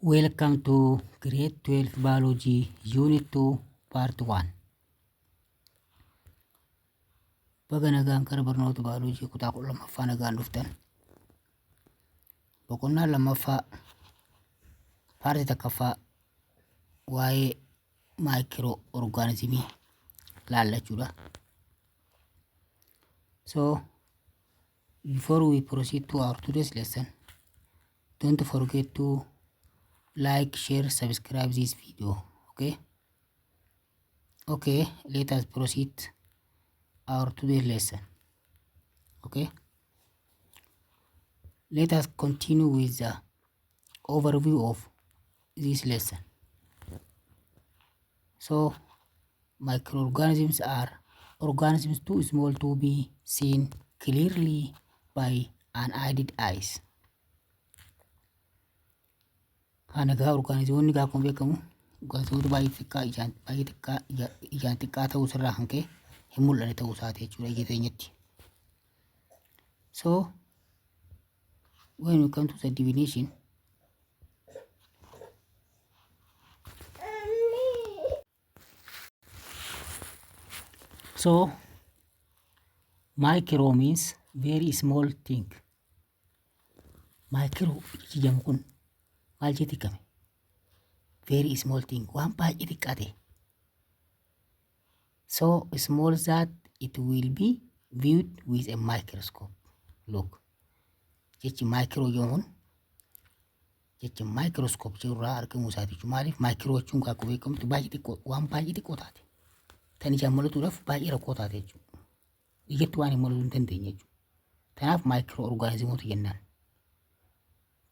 Welcome to Grade 12 Biology Unit 2 Part 1. Baga nagaan kara barnoota baayoloojii kutaa 12ffaa nagaan dhuftan. Boqonnaa lammaffaa paartii takkaffaa waa'ee maayikiroo orgaanizimii laallachuudha. So before we proceed to our today's lesson, don't forget to like, share, subscribe this video. Okay, let us proceed our today's lesson. Let us continue with the overview of this lesson. So microorganisms are organisms too small to be seen clearly by unaided eyes. Hanagaa orgaanizimoonni akkuma beekamu orgaanizimoota baay'ee ijaan xiqqaa ta'uu irraa kan ka'e hin mul'anne ta'uu isaati jechuudha ija keenyatti. So when we come to the definition, so micro means very small thing. Micro jedhamu kun maal jetti kame? Very small thing, waan baay'ee xiqqaa ta'e. So small that it will be viewed with a microscope. Look, jechi micro jedhamuun jechi microscope jedhurraa argamu isaati jechuudha. Maaliif micro jechuun akkuma beekamutti baay'ee xiqqoo, waan baay'ee xiqqoo taate. Tan ijaan mul'atuudhaaf baay'ee rakkoo taate jechuudha. Ijatti waan hin mul'atu hin dandeenye jechuudha. Kanaaf micro orgaanizimoota jennaan.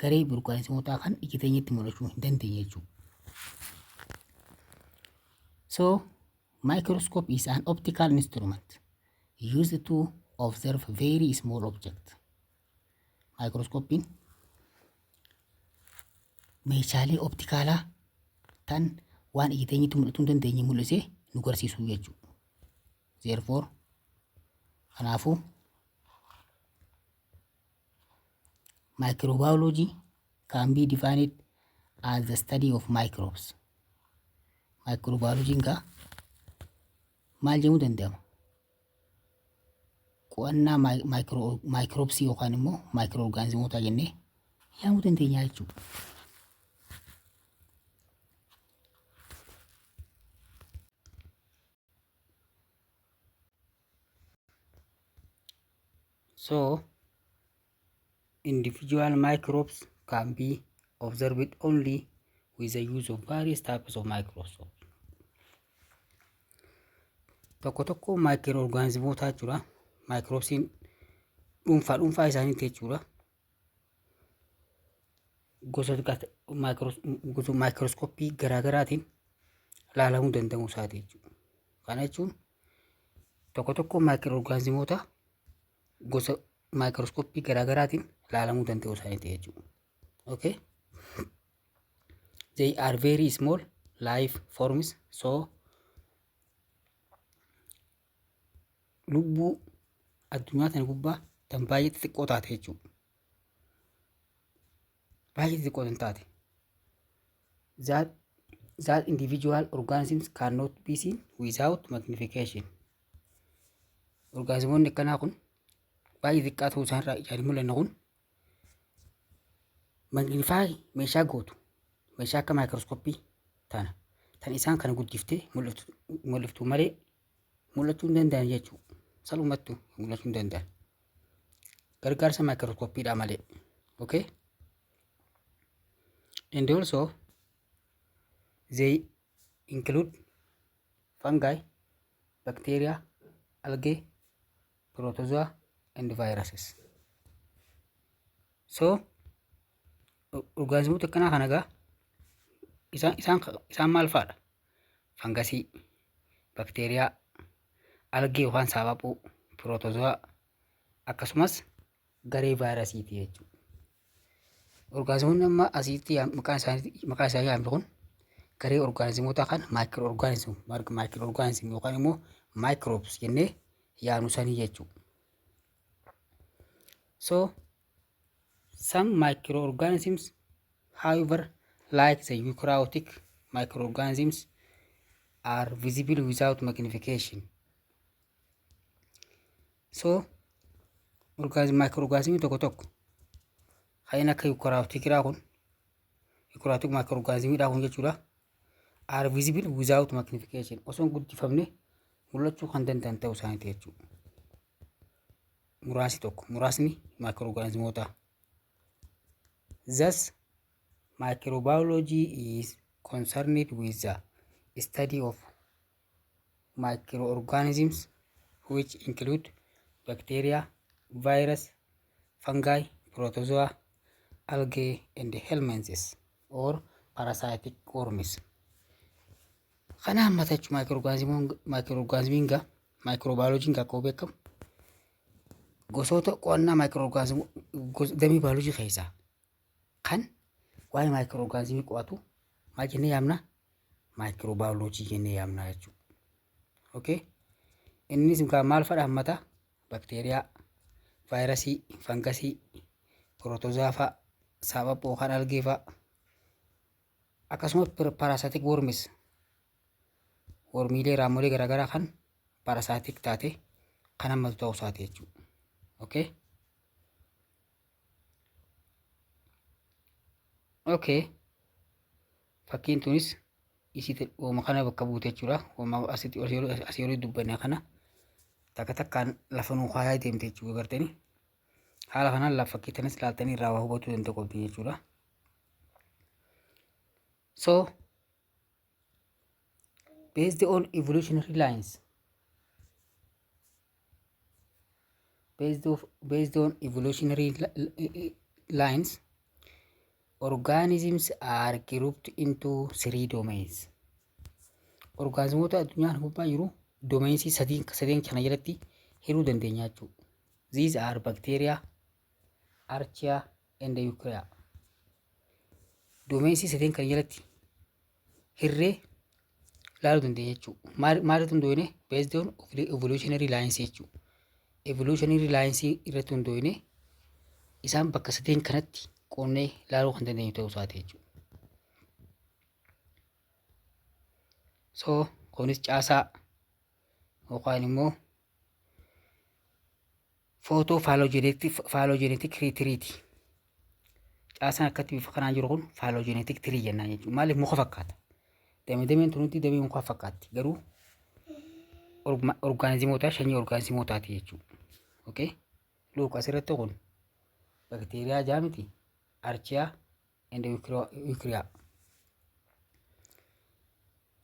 Garee orgaanizimootaa kan ija keenyatti mul'achuu hin dandeenye jechuudha. So microscope is an optical instrument used to observe very small objects. Microscopiin meeshaalee optikaalaa tan waan ija keenyatti mul'achuu hin dandeenye mul'isee nu agarsiisu jechuudha. Therefore, kanaafuu microbiology can be defined as the study of microbes. Microbiology gaa maal jedhamuu danda'ama? Qo'annaa microbes yookaan immoo microorganismootaa jennee yaamuu dandeenya jechuudha. So individual microbes can be observed only with the use of various types of microscopes. Tokko microorganismootaa jechuudha. Microbesiin dhuunfaa isaaniitti jechuudha. Gosa microscopii garaagaraatiin ilaalamuu danda'u isaati jechuudha. Kana jechuun tokko microorganismoota gosa microscopii garaagaraatiin ilaalamuu danda'u isaaniitti jechuudha. Okay? They are very small life forms, so lubbuu addunyaa kana gubbaa tan baay'ee xixiqqoo taate jechuudha. Baay'ee xixiqqoo tan taate. That individual organisms cannot be seen without magnification. Organismoonni akkanaa kun baay'ee xiqqaa ta'uu isaanirraa ijaan mul'anna kun magnify meeshaa gootu. Meeshaa akka microscopii tana. Tan isaan kana guddiftee mul'iftu malee mul'achuu hin danda'an jechuudha. Salumattuu mul'achuu hin danda'an. Gargaarsa microscopiidhaa malee. Okay? And also they include fungi, bacteria, algae, protozoa and viruses. So organismoota akkanaa kana gaa isaan maal fa'aadha? Fangasii, bakteeriyaa, algee yookaan saaphapuu, protozoa akkasumas garee vaayirasiiti jechuudha. Organismoonni amma asitti maqaan isaanii yaamne kun garee organismootaa kan microorganism yookaan immoo microbes jennee yaamnu sanii jechuudha. So some microorganisms, however, like the eukaryotic microorganisms are visible without magnification. So microorganismii tokko tokko kan akka eukaryoticraa kun eukaryotic microorganismidha kun jechuudha are visible without magnification osoo guddifamne mul'achuu kan danda'an ta'uu isaaniiti jechuudha. Muraasni microorganismoota. Thus microbiology is concerned with the study of microorganisms which include bacteria, virus, fungi, protozoa, algae, and helminths or parasitic worms. Kana hammata jechuun microorganismiin microbiology akkuma beekamu gosoota qo'annaa microorganismii damee biology keessaa kan waa'ee microorganismii qo'atu maal jennee yaamna? Microbiology jennee yaamna jechuudha. Okay? Innis maal fa'aa hammata? Bacteria, virusii, fungasii, protozoa fa'a, saaphaphoo kan algee fa'a. Akkasumas parasitic worms wormiilee raamolee garaagaraa kan parasitic taate kan hammatu ta'uu isaati jechuudha. Okay? Okay. Fakkiin tunis isitti uuma kana bakka buute jechuudha. Uuma asii olii dubbanne kana takka takkaan lafa nuu kaayaa deemte jechuudha gartanii. Haala kanaan lafa fakkii tanis ilaaltanii irraa waa hubachuu danda'u qabdi jechuudha. So based on evolutionary lines, organisms are grouped into 3 domains. Organismoota addunyaan gubbaa jiru domains sadeen kana jalatti hiruu dandeenya jechuudha. These are bacteria, archaea, and eukarya. Domains sadeen kana jalatti hirree ilaaluu dandeenya jechuudha. Maalitu hundoofne? Based on evolutionary lines jechuudha. Evolutionary lines irratti hundoofne isaan bakka sadeen kanatti qoonnee ilaaluu kan dandeenyu ta'uu isaati jechuudha. So kunis caasaa yookaan immoo phylogenetic tree. Caasaan akkatti bifa kanaan jiru kun phylogenetic tree jennaan jechuudha. Maaliif muka fakkaata? Dameen tunutti damee mukaa fakkaatti. Garuu orgaanizimoota shanyii orgaanizimootaati jechuudha. Okay? Look asirratti kun bakteeriyaa jaamiti, archaea, and eukarya.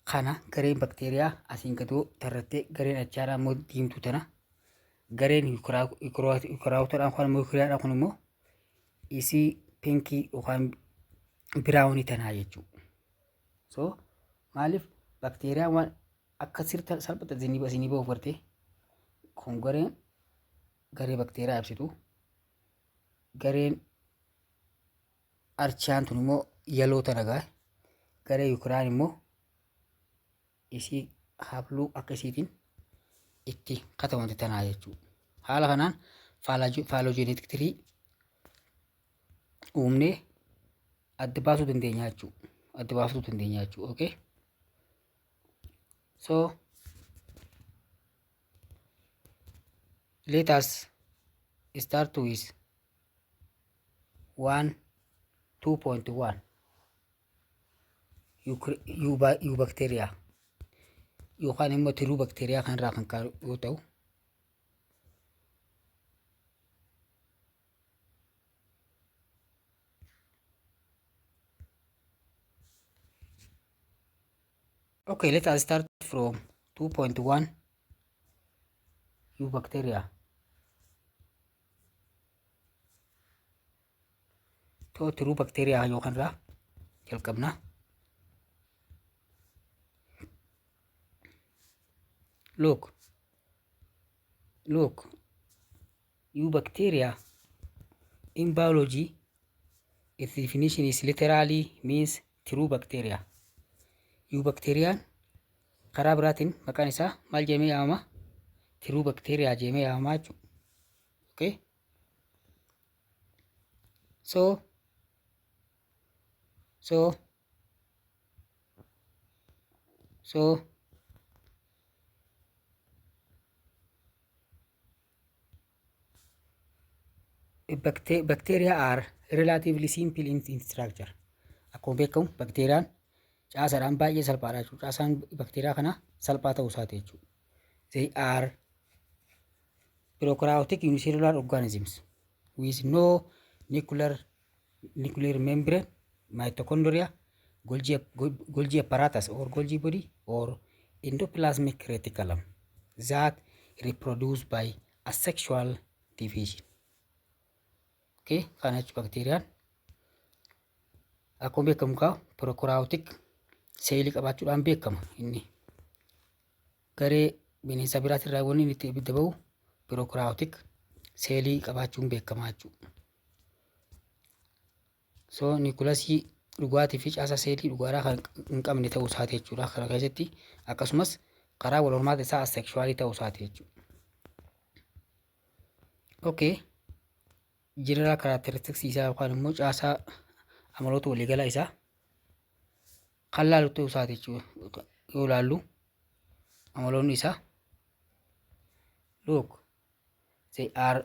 Kana gareen bakteeriyaa asiin gadoo tarrattee gareen archaeadhaa immoo diimtuu tana gareen eukaryootadhaan kun immoo eukaryaadhaan kun immoo isii pinkii yookaan biraawunii tanaa jechuudha. So maaliif bakteeriyaan waan akka sirta salphata isinii ba'uuf gartee kun garee bakteeriyaa ibsitu gareen archaeaan tun immoo yaloo tana garee eukaryaan immoo isii habluu akka isiitiin itti katabamte tanaa jechuudha. Haala kanaan phylogenetic tree uumnee adda baasuu dandeenya jechuudha. Okay? So let us start with 2.1 eubacteria yookaan immoo tiruu bakteeriyaa kanarraa kan ka'u yoo ta'u okay, let us start from 2.1 eubacteria. To tiruu bakteeriyaa yookaan irraa jalqabna. Look, eubacteria in biology, its definition is literally means true bacteria. Eubacteriaan karaa biraatiin maqaan isaa maal jedhamee yaamama? True bacteria jedhamee yaamama jechuudha. Okay? So So bacteria are relatively simple in structure. Akkuma beekamu bakteeriyaan caasaadhaan baay'ee salphaadha jechuudha. Caasaan bakteeriyaa kana salphaa ta'uu isaati jechuudha. They are prokaryotic unicellular organisms with no nuclear membrane, mitochondria, Golgi apparatus or Golgi body, or endoplasmic reticulum that reproduce by asexual division. Okay, kana jechuun bakteeriyaan akkuma beekamu kaa prokaryotic seelii qabaachuudhaan beekama inni. Garee bineensa biraatirraa wanni inni itti ibidda ba'u prokaryotic seelii qabaachuun beekama jechuudha. So niikulasii dhugaatii fi caasaa seelii dhugaadhaa kan hin qabne ta'uu isaati jechuudha. Kana keessatti akkasumas karaa wal hormaata isaa asexualii ta'uu isaati jechuudha. Okay. General characteristics isaa yookaan immoo caasaa amaloota waliigalaa isaa kan laalu ta'uu isaati jechuudha. Yoo laallu amaloonni isaa look, they are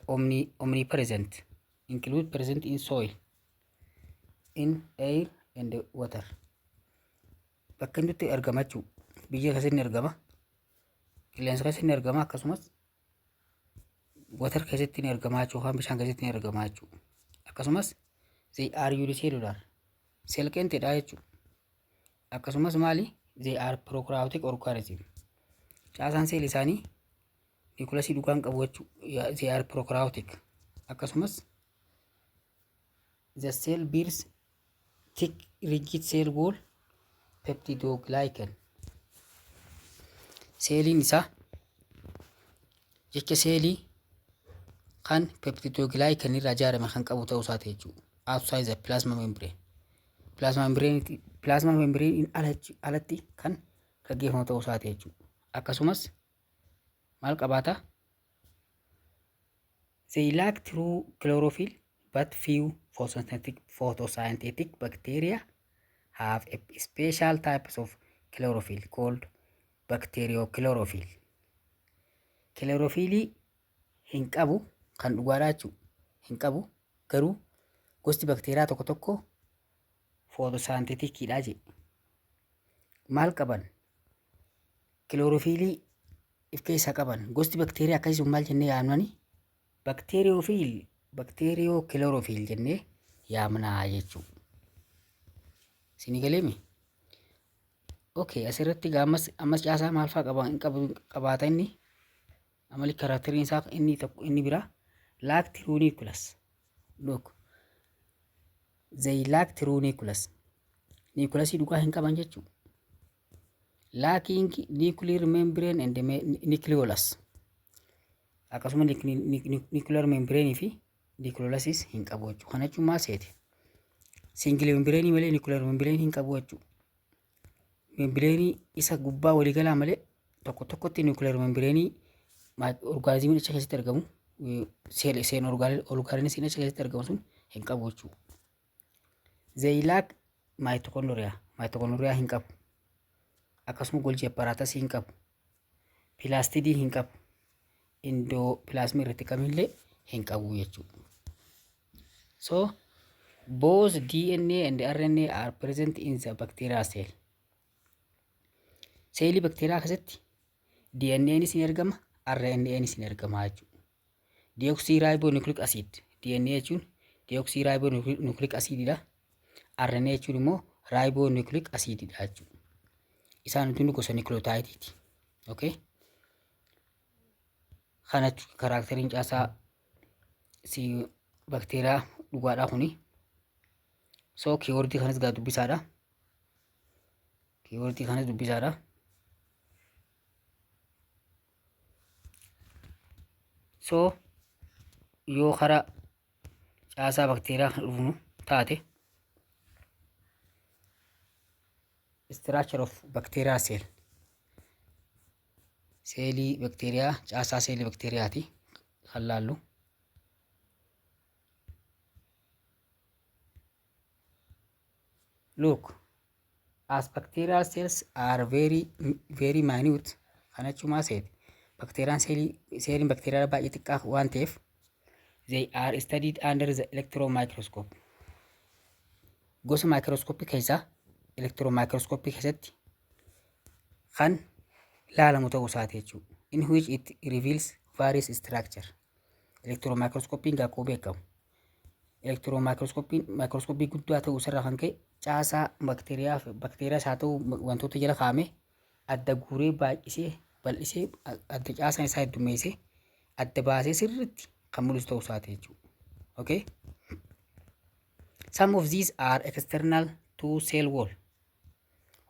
omnipresent, include present in soil, in air and water. Bakka inni argama jechuudha. Biyya keessatti ni argama, qilleensa keessatti ni argama, akkasumas water keessatti ni argama jechuudha. Bishaan keessatti ni argama jechuudha. Akkasumas they are unicellular, cell kentedha jechuudha. Akkasumas maali? They are prokaryotic organism. Caasaan seelii isaanii niikulasii dhugaan qabu jechuudha. They are prokaryotic. Akkasumas the cell bears thick rigid cell wall peptidoglycan. Seeliin isaa jecha seelii kan peptidoglycan irraa ijaarame kan qabu ta'uu isaati jechuudha. Outside the plasma membrane. Plasma membrane alatti kan gaggeeffamu ta'uu isaati jechuudha. Akkasumas maal qabaata? They lack true chlorophyll but few photosynthetic bacteria have a special types of chlorophyll called bacteriochlorophyll. Chlorophyll hin qabu kan dhugaadhaa jechuudha. Hin qabu garuu gosti bakteeriyaa tokko tokko photosyntheticidha jedhe. Maal qaban? Chlorophyll if keessa qaban. Gosti bakteeriyaa akkasii maal jennee yaamnani? Bacteriochlorophyll jennee yaamnaa jechuudha. Isin galeemi? Okay, asirratti ammas caasaa maal fa'aa qabaata inni? Amali karakteriin isaa inni biraa lack true nucleus. Look, they lack true nucleus. Nucleusii dhugaa hin qaban jechuudha. Lacking nuclear membrane and nucleolus. Akkasuma nuclear membrane fi nucleolus hin qabu jechuudha. Kana jechuun maal seeti? Single membrane malee nuclear membrane hin qabu jechuudha. Membrane isa gubbaa waliigalaa malee tokko tokkotti nuclear membrane organismii achi keessatti argamu seen organismii achi keessatti argamu sun hin qabu jechuudha. They lack mitochondria. Mitochondria hin qabu. Akkasuma Golgi apparatus hin qabu. Plastidii hin qabu. Endoplasmic reticulum illee hin qabu jechuudha. So both DNA and RNA are present in the bacterial cell. Seelii bakteeriyaa keessatti DNA ni argama, RNA ni argama jechuudha. Deoxyribonucleic acid. DNA jechuun deoxyribonucleic acididha. RNA jechuun immoo ribonucleic acididha jechuudha. Isaan hundinuu gosa nucleotideeti. Okay? Kana karakteriin caasaa bakteeriyaa dhugaadhaa kuni. So keywordii kanas gaa dubbisaadha. Keywordii kanas dubbisaadha. So yoo karaa caasaa bakteeriyaa kan dhufnu taate structure of bacterial cell. Seelii bakteeriyaa caasaa seelii bakteeriyaati kan laallu. Look, as bacterial cells are very minute kan achuma seeti bakteeriyaan seeliin bakteeriyaa baay'ee xiqqaa waan ta'eef they are studied under the electron microscope gosa microscope keessaa electron microscope keessatti kan laalamu ta'uu isaati jechuudha in which it reveals various structure electron microscope akkuma beekamu electron microscope guddaa ta'uu isarraa kan ka'e caasaa bakteeriyaa haa ta'u wantoota jala kaa'ame adda guuree baay'isee bal'isee adda caasaan isaa heddummeessee adda baasee sirriitti kan mul'isu ta'uu isaati jechuudha. Okay? Some of these are external to cell wall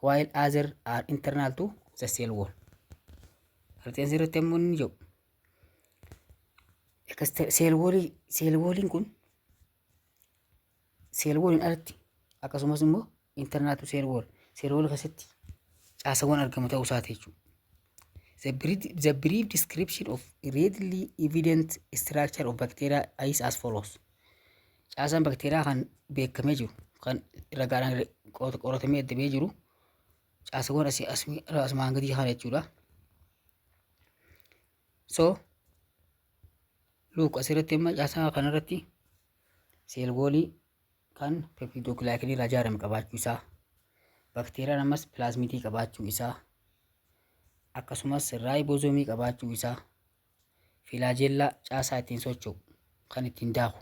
while others are internal to the cell wall. Artiin sirriitti immoo ni jiru. Cell walliin kun cell walliin alatti akkasumas immoo internal to cell wall keessatti caasawwan argamu ta'uu isaati jechuudha. The brief description of readily evident structure of bacteria is as follows. Caasaan bakteeriyaa kan beekamee jiru kan ragaadhaan qoratamee addabee jiru caasawwan asumaan gadii kana jechuudha. So look asirratti amma caasaa kanarratti cell wall kan peptidoglycan irraa ijaarame qabaachuu isaa bakteeriyaan ammas pilaazmidii qabaachuu isaa akkasumas raayiboozomii qabaachuu isaa filaajellaa caasaa ittiin socho'u kan ittiin daaku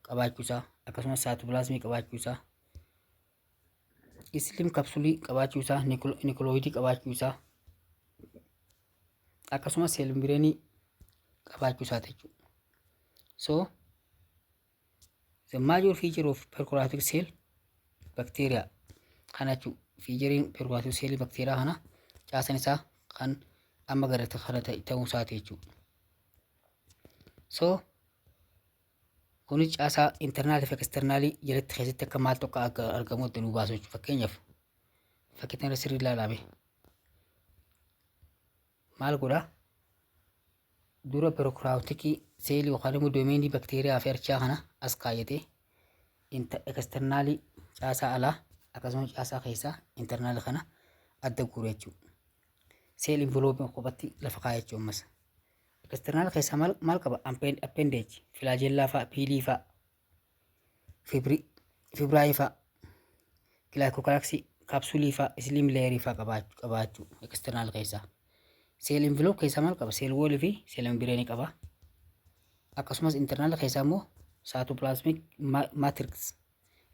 qabaachuu isaa akkasumas saayitopilaazmii qabaachuu isaa isliim kapsulii qabaachuu isaa nikolooidii qabaachuu isaa akkasumas seel membireeni qabaachuu isaa jechuudha. So the major feature of prokaryotic cell bacteria kana jechuudha. Featurein prokaryotic cell bacteria kana caasan isaa kan amma garata kana ta'uu isaati jechuudha. So kunis caasaa internal fi external jalatti keessatti akka maal tokko argamu itti nu baasu jechuudha. Fakkeenyaaf fakkii kana sirrii ilaalame maal godha dura prokaryotic cell yookaan immoo doomeenii bakteeriyaa fi archaa kana as kaayatee external caasaa alaa akkasumas caasaa keessaa internal kana adda guure jechuudha. Cell envelope qofatti lafa kaa'ee jechuudha ammas. External keessaa maal qaba appendage flagella fa'a pili fa'a fibrae fa'a glycocorax capsule fa'a slim layer fa'a qabaachuu external keessaa. Cell envelope keessaa maal qaba cell wall fi cell membrane qaba. Akkasumas internal keessaa immoo cytoplasmic matrix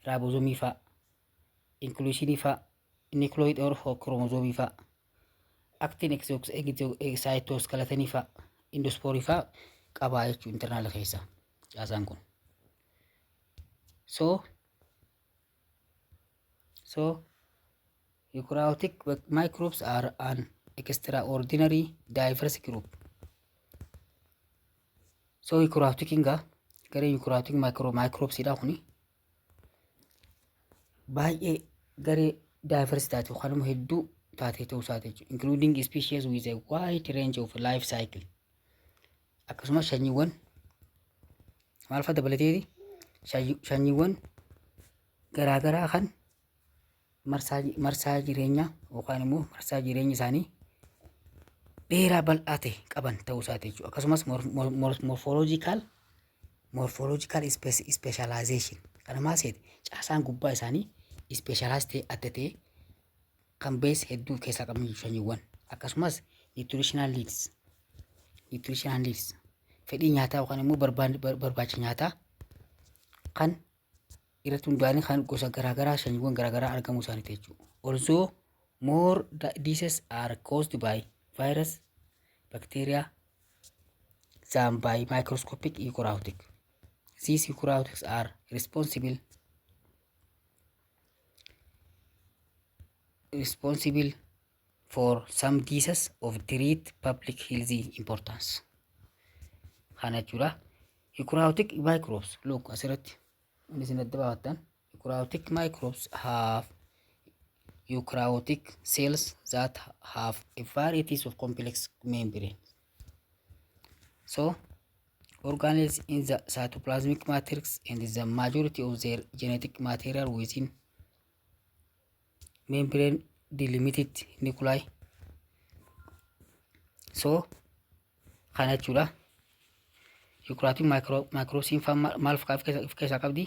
ribosome fa'a inclusion fa'a nucleoid or chromosome fa'a actin exoskeleton fa'a endospore fa'a qaba jechuudha internal keessaa caasaan kun. So eukaryotic microbes are an extraordinary diverse group. So eukaryotic inga gara eukaryotic microbes ida kuni baay'ee garee diverse taate yookaan immoo hedduu taatee ta'uu isaati jechuudha. Including species with a wide range of life cycle. Akkasumas sanyiiwwan maal fa'a dabalateeti sanyiiwwan garaagaraa kan marsaa jireenyaa yookaan immoo marsaa jireenya isaanii dheeraa bal'aa ta'e qaban ta'uu isaati jechuudha. Akkasumas morphological specialization kana maaseeti caasaan gubbaa isaanii specialized ta'e adda ta'e kan bees hedduu keessaa qaban sanyiiwwan akkasumas nutritional needs fedhii nyaataa yookaan immoo barbaacha nyaataa kan irratti hundaa'anii kan gosa garaagaraa sanyiiwwan garaagaraa argamuu isaaniiti jechuudha. Also more diseases are caused by virus bacteria than by microscopic eukaryotic. These eukaryotics are responsible for some diseases of great public health importance. Kana jechuudha. Eukaryotic microbes look asirratti isin adda baafatan eukaryotic microbes have eukaryotic cells that have a variety of complex membranes. So organelles in the cytoplasmic matrix and the majority of their genetic material within membrane delimited nuclei. So kana jechuudha. Eukaryotic microcystin maal of keessaa qabdi?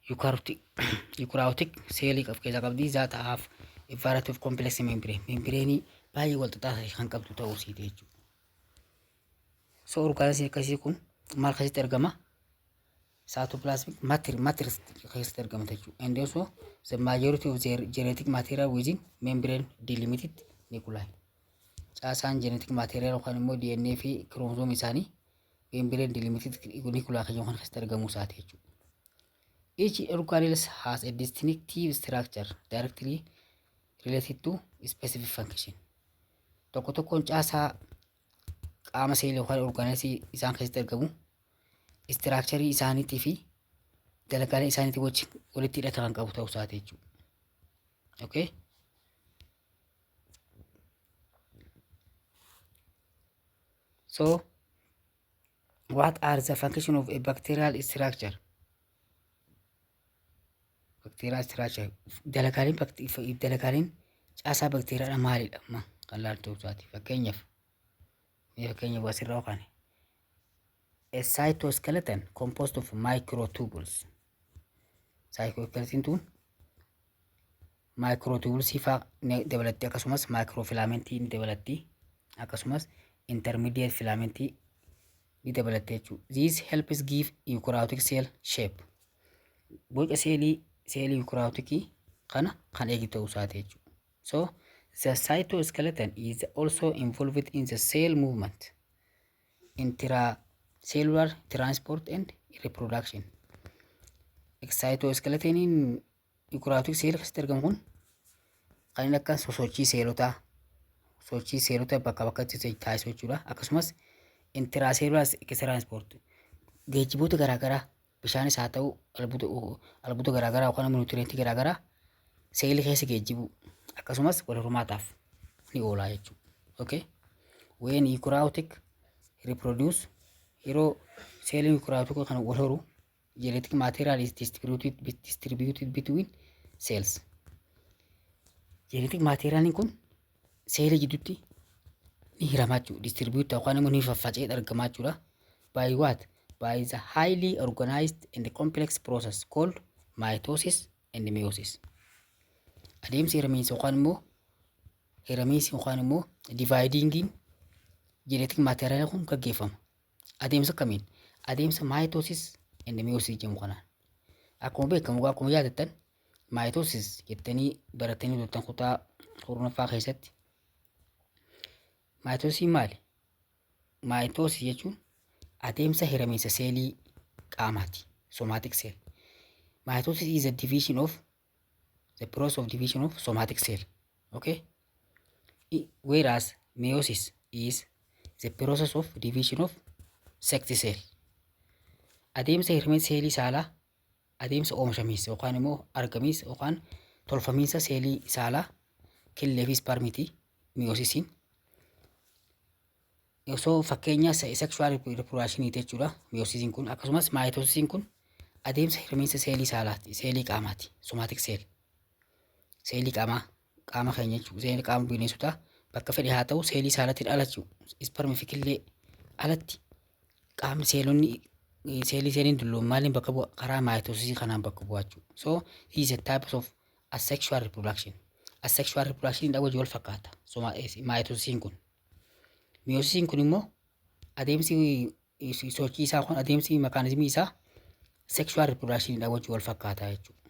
Eukaryotic cell of keessaa qabdi that have a variety of complex membrane. Membrane baay'ee wal xaxaa kan qabdu ta'uu isiiti jechuudha. So orgaanisiin akkasii kun maal keessatti argama? Cytoplasmic matrix keessatti argama jechuudha. And also the majority of their genetic material within membrane delimited nuclei. Caasaan genetic material yookaan immoo DNA fi chromosome isaanii membrane delimited nuclei kan keessatti argamu isaati jechuudha. Each organelle has a distinctive structure directly related to specific function. Tokkoon caasaa qaama seelii yookaan orgaanelii isaan keessatti argamu structure isaaniitii fi dalagaalee isaaniitii walitti hidhata kan qabu ta'uu isaati jechuudha. Okay? So what are the functions of a bacterial structure? Bacterial structure. Dalagaaleen caasaa bakteeriyaadhaa maalidha? Kan laaltuu isaati. Fakkeenyaaf asirraa kaane. A cytoskeleton composed of microtubules. Cytoskeleton tun microtubules faa dabalatti akkasumas microfilamentii ni dabalatti akkasumas intermediate filamentii ni dabalatti jechuudha. This helps give eukaryotic cell shape. Boca seelii eukaryotic kana kan eegi ta'uu isaati jechuudha. So the cytoskeleton is also involved in the cell movement, intracellular transport and reproduction. Cytoskeleton eukaryotic cell keessatti argamu kun kan inni akka sosochii seelotaa bakka bakkatti taasisu jechuudha. Akkasumas intracellular transport geejjiboota garaagaraa bishaanis haa ta'u albuuda garaagaraa yookaan nutrientii garaagaraa seelii keessa geejjibu akkasumas wal hormaataaf ni oola jechuudha. Okay? When eukaryotic reproduce yeroo seeliin eukaryotic kan wal horu genetic material is distributed between cells. Genetic material kun seelii gidduutti ni hiramaa jechuudha. Distribute yookaan immoo ni faffaca'ee argamaa jechuudha. By what? By the highly organized and complex process called mitosis and meiosis. Adeemsi hiramiinsa yookaan immoo dividingin genetic material kun gaggeeffama. Adeemsa kamiin? Adeemsa mitosis and meiosis jedhamu kanaan. Akkuma beekamu akkuma yaadattan mitosis jettanii baratanii turtan kutaa kurnaffaa keessatti. Mitosis maali? Mitosis jechuun adeemsa hiramiinsa seelii qaamaati. Somatic cell. Mitosis is the process of division of somatic cell. Okay? Whereas meiosis is the process of division of sex cell. Adeemsa hiramiinsa seelii saalaa adeemsa oomishamiinsa yookaan immoo argamiinsa yookaan tolfamiinsa seelii saalaa killee fi spermiti meiyosisiin. Osoo fakkeenya sexual reproduction jechuudha meiyosisiin kun akkasumas mitosisiin kun adeemsa hiramiinsa seelii saalaati seelii qaamaati somatic cell. Seelii qaama keenya jechuudha seelii qaama bineensotaa bakka fedhe haa ta'u seelii saalaatti dhalachuu spermi fi killee alatti qaamni seeliin dulloomaaliin bakka bu'a karaa mitosisii kanaan bakka bu'a jechuudha. So this is a type of asexual reproduction. Asexual reproduction dha wajji wal fakkaata mitosisiin kun. Meiyosisiin kun immoo adeemsi sochii isaa kun adeemsi mekaanizimii isaa sexual reproduction dha wajji wal fakkaata jechuudha.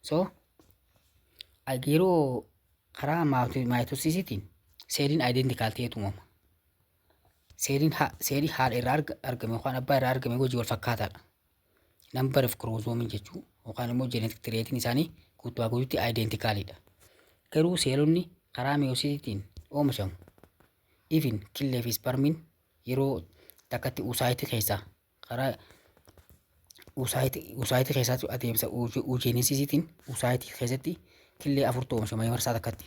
So yeroo karaa mitosisiitiin seeliin identical ta'etu uumama. Seelii haadha irraa argame yookaan abbaa irraa argame wajji wal fakkaataadha. Number of chromosomes jechuudha yookaan immoo genetic trait isaanii guutuutti identicalidha. Garuu seelonni karaa meiyosisiitiin oomishamu. Even killee fi spermiin yeroo takkatti uusaayitii keessaa karaa uusaayitii keessaatti adeemsa uujenesisiitiin uusaayitii keessatti killee afurtu oomishama marsaa takkatti.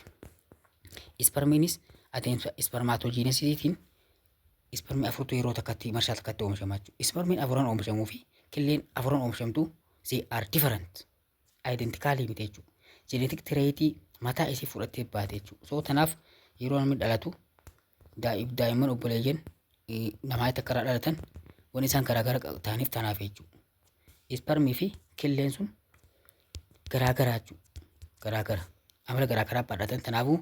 Spermiinis adeemsa spermaatogenesisiitiin spermii afurtu yeroo takkatti marsaa takkatti oomishama jechuudha. Spermiin afuran oomishamuu fi killeen afuran oomishamtu they are different. Identically miti jechuudha. Genetic trait mataa isii fudhattee baate jechuudha. So tanaaf yeroo namni dhalatu daa'imman obboleeyyan namaa itti akka dhalatan wanni isaan garaagara ta'aniif tanaaf jechuudha. Isparmii fi killeen sun garaagaraa jechuudha. Garaagara amala garaagaraa baadhatan tanaafuu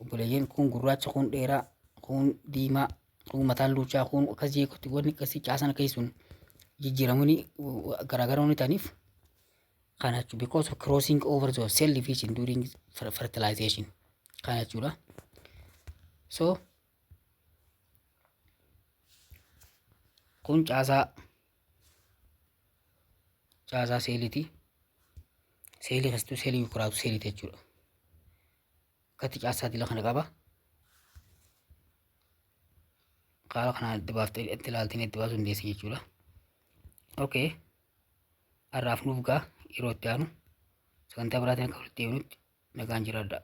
obboleeyyan kun gurraacha kun dheeraa kun diimaa kun mataan luuchaa kun akkas jeeqotti wanni akkasii caasan akkasii sun jijjiiramuun garaagara wanni ta'aniif kana jechuudha. Because of crossing over the cell division during fertilization kana jechuudha. So kun caasaa seeliiti. Seelii keessattuu seelii yuukiraatu seeliiti jechuudha. Akkatti caasaa dila kana qaba. Qaala kanaan itti baaftee itti ilaaltanii itti baasuu dandeessi jechuudha. Okay. Har'aaf nuuf gaa yeroo itti aanu sagantaa biraatiin akka walitti deebinutti nagaan jiraadha.